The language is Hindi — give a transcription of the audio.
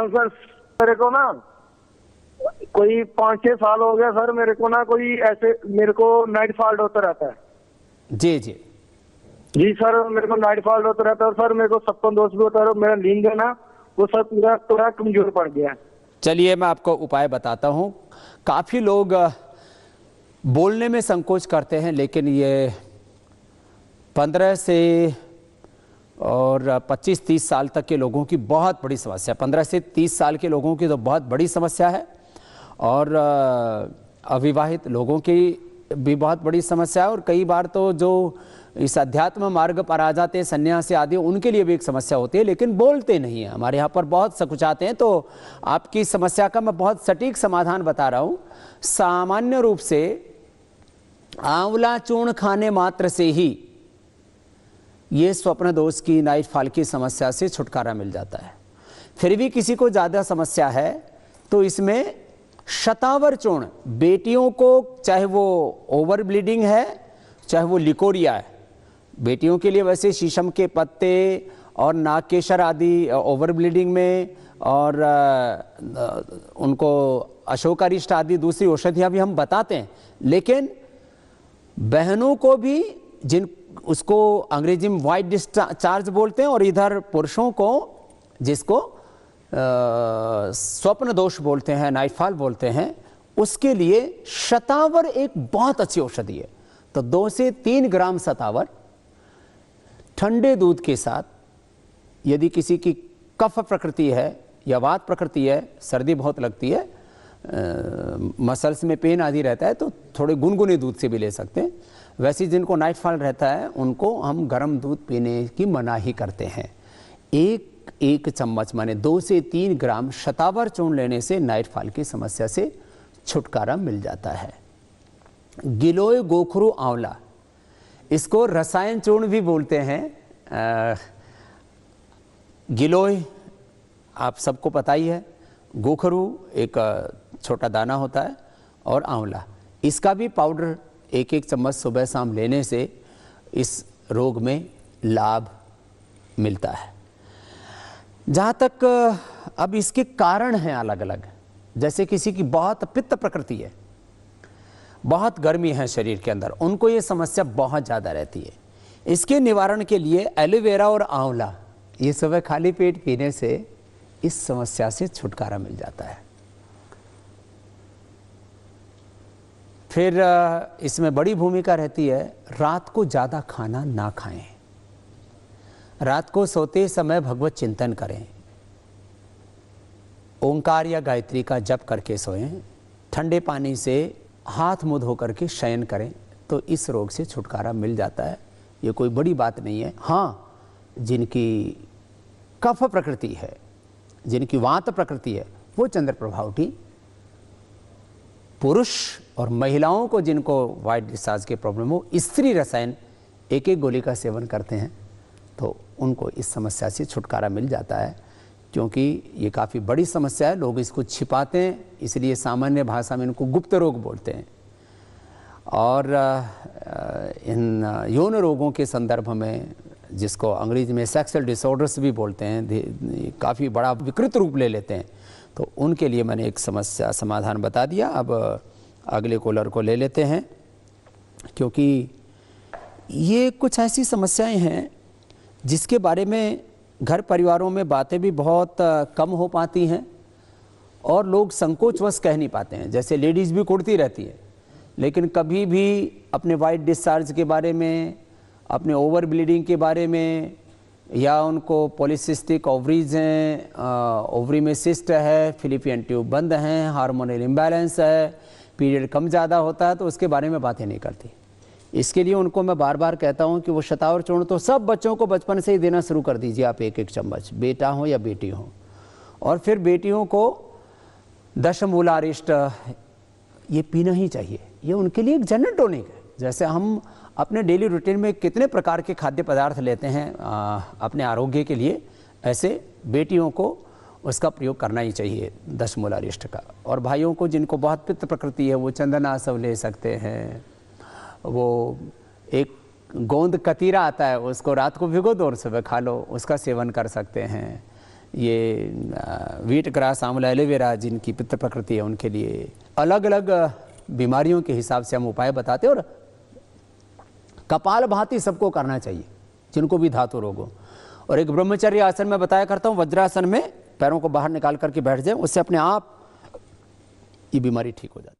सर, मेरे को ना कोई 5-6 साल हो गया सर, मेरे को ना कोई ऐसे मेरे को नाइट फॉल्ट होता रहता है। जी जी जी सर, मेरे को नाइट फॉल्ट होता रहता है और सर मेरे को सपन दोष भी होता है। मेरा नींद है ना वो सर पूरा थोड़ा कमजोर पड़ गया है। चलिए मैं आपको उपाय बताता हूँ। काफ़ी लोग बोलने में संकोच करते हैं, लेकिन ये 15 से और 25-30 साल तक के लोगों की बहुत बड़ी समस्या, 15 से 30 साल के लोगों की तो बहुत बड़ी समस्या है, और अविवाहित लोगों की भी बहुत बड़ी समस्या है, और कई बार तो जो इस अध्यात्म मार्ग पर आ जाते हैं, सन्यासी आदि, उनके लिए भी एक समस्या होती है, लेकिन बोलते नहीं हैं। हमारे यहाँ पर बहुत सकुचाते हैं। तो आपकी समस्या का मैं बहुत सटीक समाधान बता रहा हूँ। सामान्य रूप से आंवला चूर्ण खाने मात्र से ही ये स्वप्न दोष की, नाइट फॉल की समस्या से छुटकारा मिल जाता है। फिर भी किसी को ज़्यादा समस्या है तो इसमें शतावर चूर्ण, बेटियों को, चाहे वो ओवर ब्लीडिंग है चाहे वो लिकोरिया है, बेटियों के लिए वैसे शीशम के पत्ते और नागकेशर आदि ओवर ब्लीडिंग में, और उनको अशोकारिष्ट आदि दूसरी औषधियाँ भी हम बताते हैं। लेकिन बहनों को भी, जिन उसको अंग्रेजी में वाइट डिस्चार्ज बोलते हैं, और इधर पुरुषों को जिसको स्वप्न दोष बोलते हैं, नाइटफॉल बोलते हैं, उसके लिए शतावर एक बहुत अच्छी औषधि है। तो 2 से 3 ग्राम शतावर ठंडे दूध के साथ, यदि किसी की कफ प्रकृति है या वात प्रकृति है, सर्दी बहुत लगती है, मसल्स में पेन आदि रहता है, तो थोड़े गुनगुने दूध से भी ले सकते हैं। वैसे जिनको नाइट फॉल रहता है उनको हम गर्म दूध पीने की मनाही करते हैं। एक चम्मच माने 2 से 3 ग्राम शतावर चूर्ण लेने से नाइट फॉल की समस्या से छुटकारा मिल जाता है। गिलोय गोखरू आंवला, इसको रसायन चूर्ण भी बोलते हैं। गिलोय आप सबको पता ही है, गोखरू एक छोटा दाना होता है, और आंवला, इसका भी पाउडर 1-1 चम्मच सुबह शाम लेने से इस रोग में लाभ मिलता है। जहाँ तक अब इसके कारण हैं अलग अलग, जैसे किसी की बहुत पित्त प्रकृति है, बहुत गर्मी है शरीर के अंदर, उनको ये समस्या बहुत ज़्यादा रहती है। इसके निवारण के लिए एलोवेरा और आंवला ये सुबह खाली पेट पीने से इस समस्या से छुटकारा मिल जाता है। फिर इसमें बड़ी भूमिका रहती है, रात को ज़्यादा खाना ना खाएं, रात को सोते समय भगवत चिंतन करें, ओंकार या गायत्री का जप करके सोएं, ठंडे पानी से हाथ मुंह धो करके शयन करें, तो इस रोग से छुटकारा मिल जाता है। ये कोई बड़ी बात नहीं है। हाँ, जिनकी कफ प्रकृति है, जिनकी वात प्रकृति है, वो चंद्र प्रभावटी, पुरुष और महिलाओं को जिनको वाइट डिस्चार्ज की प्रॉब्लम हो, स्त्री रसायन 1-1 गोली का सेवन करते हैं, तो उनको इस समस्या से छुटकारा मिल जाता है। क्योंकि ये काफ़ी बड़ी समस्या है, लोग इसको छिपाते हैं, इसलिए सामान्य भाषा में इनको गुप्त रोग बोलते हैं। और इन यौन रोगों के संदर्भ में, जिसको अंग्रेजी में सेक्सुअल डिसऑर्डर्स भी बोलते हैं, काफ़ी बड़ा विकृत रूप ले लेते हैं, तो उनके लिए मैंने एक समस्या समाधान बता दिया। अब अगले कॉलर को ले लेते हैं, क्योंकि ये कुछ ऐसी समस्याएं हैं जिसके बारे में घर परिवारों में बातें भी बहुत कम हो पाती हैं, और लोग संकोचवश कह नहीं पाते हैं। जैसे लेडीज़ भी कुड़ती रहती है, लेकिन कभी भी अपने वाइट डिस्चार्ज के बारे में, अपने ओवर ब्लीडिंग के बारे में, या उनको पॉलीसिस्टिक ओवरीज हैं, ओवरी में सिस्ट है, फिलिपियन ट्यूब बंद हैं, हार्मोनल इम्बैलेंस है, पीरियड कम ज़्यादा होता है, तो उसके बारे में बातें नहीं करती। इसके लिए उनको मैं बार बार कहता हूँ कि वो शतावर चूर्ण तो सब बच्चों को बचपन से ही देना शुरू कर दीजिए आप, 1-1 चम्मच, बेटा हो या बेटी हो। और फिर बेटियों को दशमूलारिष्ट ये पीना ही चाहिए। ये उनके लिए एक जनरल टॉनिक है। जैसे हम अपने डेली रूटीन में कितने प्रकार के खाद्य पदार्थ लेते हैं अपने आरोग्य के लिए, ऐसे बेटियों को उसका प्रयोग करना ही चाहिए, दशमूलारिष्ट का। और भाइयों को जिनको बहुत पित्त प्रकृति है, वो चंदनासव ले सकते हैं। वो एक गोंद कतीरा आता है, उसको रात को भिगो दो और सुबह खा लो, उसका सेवन कर सकते हैं। ये वीट ग्रास, आंवला, एलोवेरा, जिनकी पित्त प्रकृति है उनके लिए अलग अलग बीमारियों के हिसाब से हम उपाय बताते हैं। और कपालभाति सबको करना चाहिए जिनको भी धातु रोग हो। और एक ब्रह्मचर्य आसन में बताया करता हूँ, वज्रासन में पैरों को बाहर निकाल करके बैठ जाए, उससे अपने आप ये बीमारी ठीक हो जाती है।